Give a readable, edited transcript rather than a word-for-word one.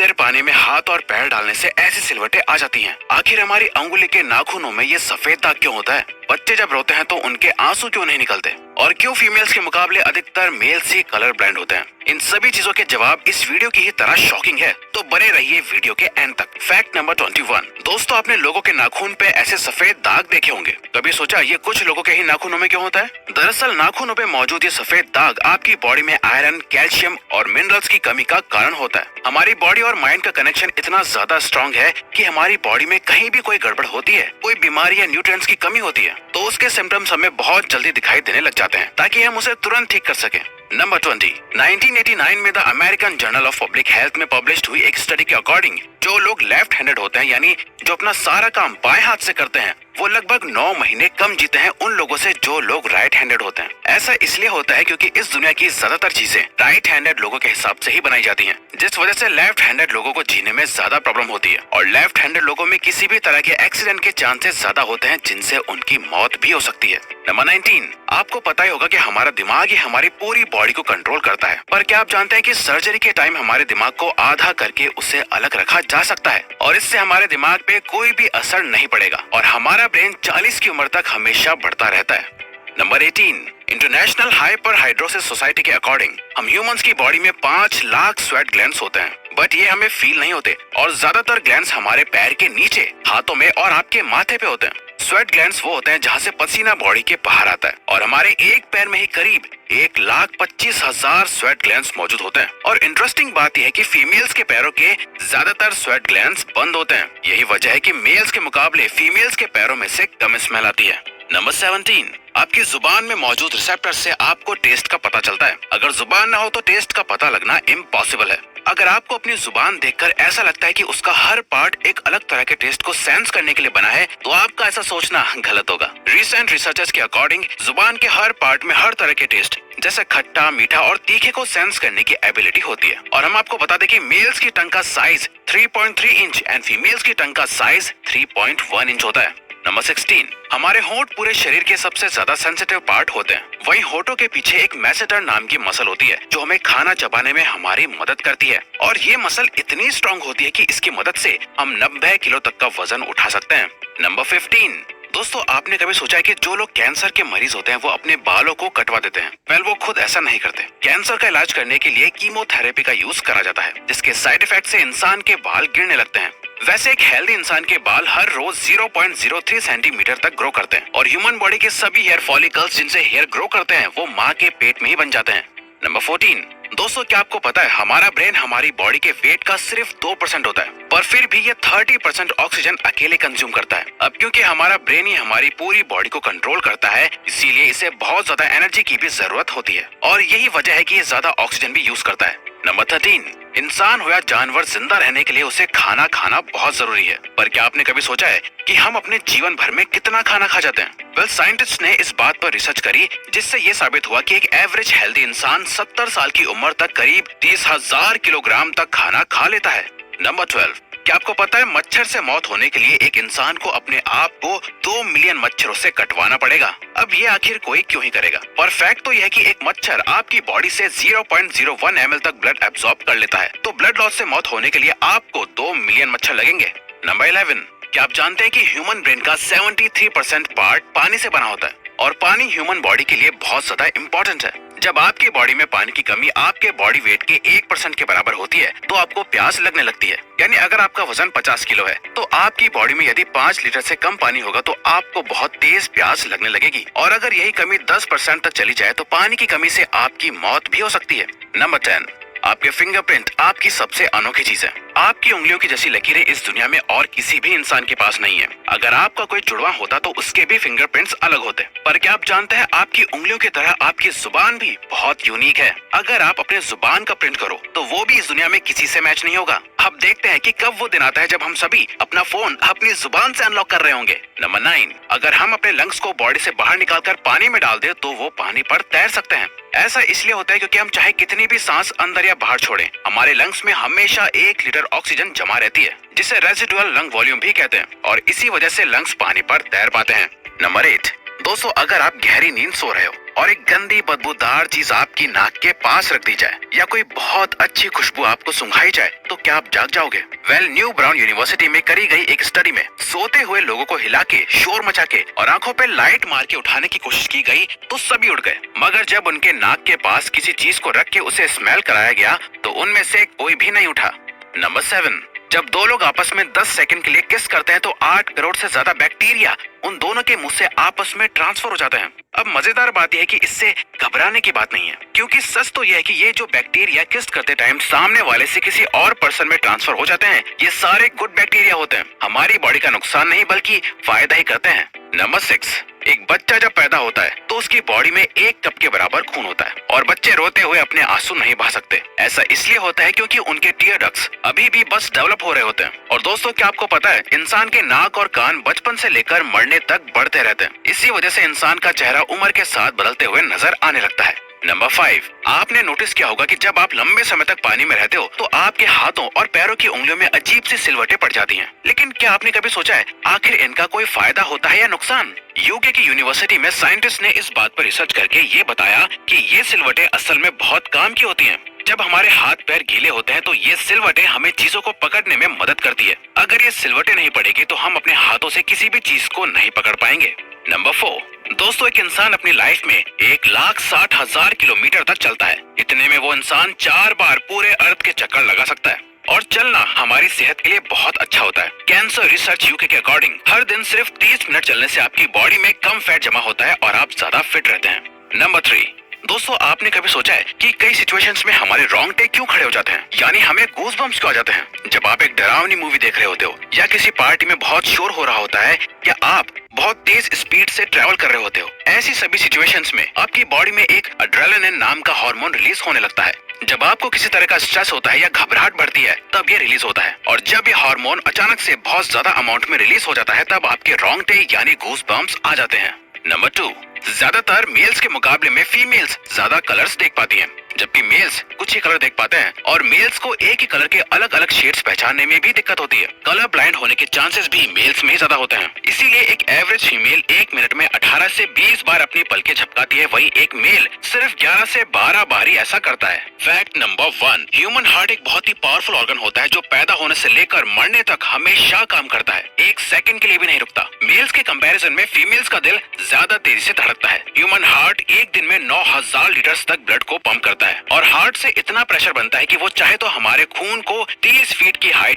फिर पानी में हाथ और पैर डालने से ऐसी सिलवटें आ जाती हैं। आखिर हमारी अंगुली के नाखूनों में ये सफेद दाग क्यों होता है? बच्चे जब रोते हैं तो उनके आंसू क्यों नहीं निकलते? और क्यों फीमेल्स के मुकाबले अधिकतर मेल्स ही कलर ब्लाइंड होते हैं? इन सभी चीजों के जवाब इस वीडियो की ही तरह शॉकिंग है, तो बने रहिए वीडियो के एंड तक। Fact number 21। दोस्तों, आपने लोगों के नाखून पे ऐसे सफेद दाग देखे होंगे। कभी सोचा ये कुछ लोगों के ही नाखूनों में क्यों होता है? दरअसल नाखूनों पे मौजूद ये सफेद दाग आपकी बॉडी में आयरन, कैल्शियम और मिनरल्स की कमी का कारण होता है। हमारी बॉडी और माइंड का कनेक्शन इतना ज्यादा स्ट्रॉन्ग है कि हमारी बॉडी में कहीं भी कोई गड़बड़ होती है, कोई बीमारी या न्यूट्रिएंट्स की कमी होती है, तो उसके सिम्टम्स हमें बहुत जल्दी दिखाई देने लग जाते हैं, ताकि हम उसे तुरंत ठीक कर सकें। नंबर 20। 1989 में the American journal of public health में पब्लिश हुई एक स्टडी के अकॉर्डिंग जो लोग लेफ्ट हैंडेड होते हैं, यानी जो अपना सारा काम बाएं हाथ से करते हैं, वो लगभग 9 महीने कम जीते हैं उन लोगों से जो लोग राइट हैंडेड होते हैं। ऐसा इसलिए होता है क्योंकि इस दुनिया की ज्यादातर चीजें राइट हैंडेड लोगों के हिसाब से ही बनाई जाती हैं, जिस वजह से लेफ्ट हैंडेड लोगों को जीने में ज्यादा प्रॉब्लम होती है। और लेफ्ट हैंडेड लोगों में किसी भी तरह के एक्सीडेंट के चांसेस ज्यादा होते हैं, जिनसे उनकी मौत भी हो सकती है। नंबर 19। आपको पता ही होगा कि हमारा दिमाग ही हमारी पूरी बॉडी को कंट्रोल करता है, पर क्या आप जानते हैं कि सर्जरी के टाइम हमारे दिमाग को आधा करके उसे अलग रखा जा सकता है और इससे हमारे दिमाग पे कोई भी असर नहीं पड़ेगा और हमारा ब्रेन 40 की उम्र तक हमेशा बढ़ता रहता है। नंबर 18। इंटरनेशनल हाइपरहाइड्रोसिस सोसाइटी के अकॉर्डिंग हम ह्यूमंस की बॉडी में 5 लाख स्वेट ग्लैंड्स होते हैं, बट ये हमें फील नहीं होते और ज्यादातर ग्लैंड्स हमारे पैर के नीचे, हाथों में और आपके माथे पे होते हैं। स्वेट ग्लैंड्स वो होते हैं जहाँ से पसीना बॉडी के बाहर आता है और हमारे एक पैर में ही करीब 1,25,000 स्वेट ग्लैंड्स मौजूद होते हैं। और इंटरेस्टिंग बात यह है कि फीमेल्स के पैरों के ज्यादातर स्वेट ग्लैंड्स बंद होते हैं। यही वजह है कि मेल्स के मुकाबले फीमेल्स के पैरों में से कम स्मेल आती है। नंबर 17। आपकी जुबान में मौजूद रिसेप्टर से आपको टेस्ट का पता चलता है। अगर जुबान ना हो तो टेस्ट का पता लगना इम्पॉसिबल है। अगर आपको अपनी जुबान देखकर ऐसा लगता है कि उसका हर पार्ट एक अलग तरह के टेस्ट को सेंस करने के लिए बना है, तो आपका ऐसा सोचना गलत होगा। रिसेंट रिसर्चर्स के अकॉर्डिंग जुबान के हर पार्ट में हर तरह के टेस्ट जैसे खट्टा, मीठा और तीखे को सेंस करने की एबिलिटी होती है। और हम आपको बता दें कि मेल्स की टंग का साइज 3.3 इंच एंड फीमेल्स की टंग का साइज 3.1 इंच होता है। नंबर 16। हमारे होंठ पूरे शरीर के सबसे ज्यादा सेंसिटिव पार्ट होते हैं। वहीं होठों के पीछे एक मैसेटर नाम की मसल होती है जो हमें खाना चबाने में हमारी मदद करती है और ये मसल इतनी स्ट्रॉन्ग होती है कि इसकी मदद से हम 90 किलो तक का वजन उठा सकते हैं। नंबर 15। दोस्तों, आपने कभी सोचा है कि जो लोग कैंसर के मरीज होते हैं वो अपने बालों को कटवा देते हैं? वेल, वो खुद ऐसा नहीं करते। कैंसर का इलाज करने के लिए कीमोथेरेपी का यूज करा जाता है, जिसके साइड इफेक्ट से इंसान के बाल गिरने लगते हैं। वैसे एक हेल्दी इंसान के बाल हर रोज 0.03 सेंटीमीटर तक ग्रो करते हैं और ह्यूमन बॉडी के सभी हेयर फॉलिकल्स जिनसे हेयर ग्रो करते हैं वो माँ के पेट में ही बन जाते हैं। नंबर 14। दोस्तों, क्या आपको पता है हमारा ब्रेन हमारी बॉडी के वेट का सिर्फ 2% होता है, पर फिर भी ये 30% ऑक्सीजन अकेले कंज्यूम करता है। अब क्योंकि हमारा ब्रेन ही हमारी पूरी बॉडी को कंट्रोल करता है, इसीलिए इसे बहुत ज्यादा एनर्जी की भी जरूरत होती है और यही वजह है कि ये ज्यादा ऑक्सीजन भी यूज करता है। नंबर 13। इंसान हो या जानवर, जिंदा रहने के लिए उसे खाना खाना बहुत जरूरी है, पर क्या आपने कभी सोचा है कि हम अपने जीवन भर में कितना खाना खा जाते हैं? वेल, साइंटिस्ट ने इस बात पर रिसर्च करी जिससे ये साबित हुआ कि एक एवरेज हेल्दी इंसान 70 साल की उम्र तक करीब 30,000 किलोग्राम तक खाना खा लेता है। नंबर 12। क्या आपको पता है मच्छर से मौत होने के लिए एक इंसान को अपने आप को 2 मिलियन मच्छरों से कटवाना पड़ेगा? अब ये आखिर कोई क्यों ही करेगा? पर फैक्ट तो यह है कि एक मच्छर आपकी बॉडी से 0.01 ml तक ब्लड एब्सॉर्ब कर लेता है, तो ब्लड लॉस से मौत होने के लिए आपको 2 मिलियन मच्छर लगेंगे। नंबर 11। क्या आप जानते हैं कि ह्यूमन ब्रेन का 73% पार्ट पानी से बना होता है और पानी ह्यूमन बॉडी के लिए बहुत ज्यादा इम्पोर्टेंट है। जब आपकी बॉडी में पानी की कमी आपके बॉडी वेट के 1% के बराबर होती है तो आपको प्यास लगने लगती है। यानी अगर आपका वजन 50 किलो है तो आपकी बॉडी में यदि 5 लीटर से कम पानी होगा तो आपको बहुत तेज प्यास लगने लगेगी और अगर यही कमी 10% तक चली जाए तो पानी की कमी से आपकी मौत भी हो सकती है। नंबर 10। आपके फिंगरप्रिंट आपकी सबसे अनोखी चीज है। आपकी उंगलियों की जैसी लकीरें इस दुनिया में और किसी भी इंसान के पास नहीं है। अगर आपका कोई जुड़वा होता तो उसके भी फिंगरप्रिंट्स अलग होते, पर क्या आप जानते हैं आपकी उंगलियों की तरह आपकी जुबान भी बहुत यूनिक है। अगर आप अपने जुबान का प्रिंट करो तो वो भी इस दुनिया में किसी से मैच नहीं होगा। अब देखते हैं कि कब वो दिन आता है जब हम सभी अपना फोन अपनी जुबान से अनलॉक कर रहे होंगे। नंबर 9। अगर हम अपने लंग्स को बॉडी से बाहर निकालकर पानी में डाल दे तो वो पानी पर तैर सकते हैं। ऐसा इसलिए होता है क्योंकि हम चाहे कितनी भी सांस अंदर या बाहर छोड़ें, हमारे लंग्स में हमेशा 1 लीटर ऑक्सीजन जमा रहती है, जिसे रेजिडुअल लंग वॉल्यूम भी कहते हैं और इसी वजह से लंग्स पानी पर तैर पाते हैं। नंबर 8। दोस्तों, अगर आप गहरी नींद सो रहे हो और एक गंदी बदबूदार चीज आपकी नाक के पास रख दी जाए या कोई बहुत अच्छी खुशबू आपको सुंघाई जाए तो क्या आप जाग जाओगे? न्यू ब्राउन यूनिवर्सिटी में करी गई एक स्टडी में सोते हुए लोगों को हिला के, शोर मचा के और आंखों पे लाइट मार के उठाने की कोशिश की गई तो सभी उठ गए, मगर जब उनके नाक के पास किसी चीज को रख के उसे स्मेल कराया गया तो उनमें से कोई भी नहीं उठा। नंबर 7, जब दो लोग आपस में 10 सेकंड के लिए किस करते हैं तो 8 करोड़ से ज्यादा बैक्टीरिया उन दोनों के मुंह से आपस में ट्रांसफर हो जाते हैं। अब मजेदार बात यह है कि इससे घबराने की बात नहीं है, क्योंकि सच तो यह है कि ये जो बैक्टीरिया किस करते टाइम सामने वाले से किसी और पर्सन में ट्रांसफर हो जाते हैं, ये सारे गुड बैक्टीरिया होते हैं, हमारी बॉडी का नुकसान नहीं बल्कि फायदा ही करते हैं। नंबर 6, एक बच्चा जब पैदा होता है तो उसकी बॉडी में 1 कप के बराबर खून होता है और बच्चे रोते हुए अपने आंसू नहीं बहा सकते। ऐसा इसलिए होता है क्योंकि उनके टीयर डक्ट्स अभी भी बस डेवलप हो रहे होते हैं। और दोस्तों, क्या आपको पता है इंसान के नाक और कान बचपन से लेकर मरने तक बढ़ते रहते हैं। इसी वजह से इंसान का चेहरा उम्र के साथ बदलते हुए नजर आने लगता है। नंबर 5, आपने नोटिस किया होगा कि जब आप लंबे समय तक पानी में रहते हो तो आपके हाथों और पैरों की उंगलियों में अजीब सी सिलवटें पड़ जाती हैं। लेकिन क्या आपने कभी सोचा है आखिर इनका कोई फायदा होता है या नुकसान? यूके की यूनिवर्सिटी में साइंटिस्ट ने इस बात पर रिसर्च करके ये बताया कि ये सिलवटें असल में बहुत काम की होती हैं। जब हमारे हाथ पैर गीले होते हैं तो ये सिलवटें हमें चीजों को पकड़ने में मदद करती है। अगर ये सिलवटें नहीं पड़ेगी तो हम अपने हाथों से किसी भी चीज को नहीं पकड़ पाएंगे। नंबर 4, दोस्तों, एक इंसान अपनी लाइफ में 1,60,000 किलोमीटर तक चलता है। इतने में वो इंसान 4 बार पूरे अर्थ के चक्कर लगा सकता है और चलना हमारी सेहत के लिए बहुत अच्छा होता है। कैंसर रिसर्च यूके के अकॉर्डिंग हर दिन सिर्फ 30 मिनट चलने से आपकी बॉडी में कम फैट जमा होता है और आप ज्यादा फिट रहते हैं। नंबर 3, दोस्तों, आपने कभी सोचा है कि कई सिचुएशंस में हमारे रोंगटे क्यों खड़े हो जाते हैं, यानी हमें गूज़बम्प्स क्यों आ जाते हैं? जब आप एक डरावनी मूवी देख रहे होते हो या किसी पार्टी में बहुत शोर हो रहा होता है या आप बहुत तेज स्पीड से ट्रैवल कर रहे होते हो, ऐसी सभी सिचुएशंस में आपकी बॉडी में एक एड्रेनालिन नाम का हार्मोन रिलीज होने लगता है। जब आपको किसी तरह का स्ट्रेस होता है या घबराहट बढ़ती है तब ये रिलीज होता है, और जब ये हार्मोन अचानक से बहुत ज्यादा अमाउंट में रिलीज हो जाता है तब आपके रोंगटे यानी गूज़बम्प्स आ जाते हैं। नंबर 2, ज्यादातर मेल्स के मुकाबले में फीमेल्स ज्यादा कलर्स देख पाती हैं, जबकि मेल्स कुछ ही कलर देख पाते हैं और मेल्स को एक ही कलर के अलग अलग शेड्स पहचानने में भी दिक्कत होती है। कलर ब्लाइंड होने के चांसेस भी मेल्स में ज्यादा होते हैं। इसीलिए एक एवरेज फीमेल 1 मिनट में 18 से 20 बार अपनी पलकें झपकाती है, वहीं एक मेल सिर्फ 11 से 12 बार ही ऐसा करता है। फैक्ट नंबर 1, ह्यूमन हार्ट एक बहुत ही पावरफुल ऑर्गन होता है जो पैदा होने से लेकर मरने तक हमेशा काम करता है, 1 सेकंड के लिए भी नहीं रुकता। मेल्स के कंपैरिजन में फीमेल्स का दिल ज्यादा तेजी से धड़कता है। ह्यूमन हार्ट एक दिन में 9,000 लीटर तक ब्लड को पंप करता है और हार्ट से इतना प्रेशर बनता है कि वो चाहे तो हमारे खून को 30 फीट की हाइट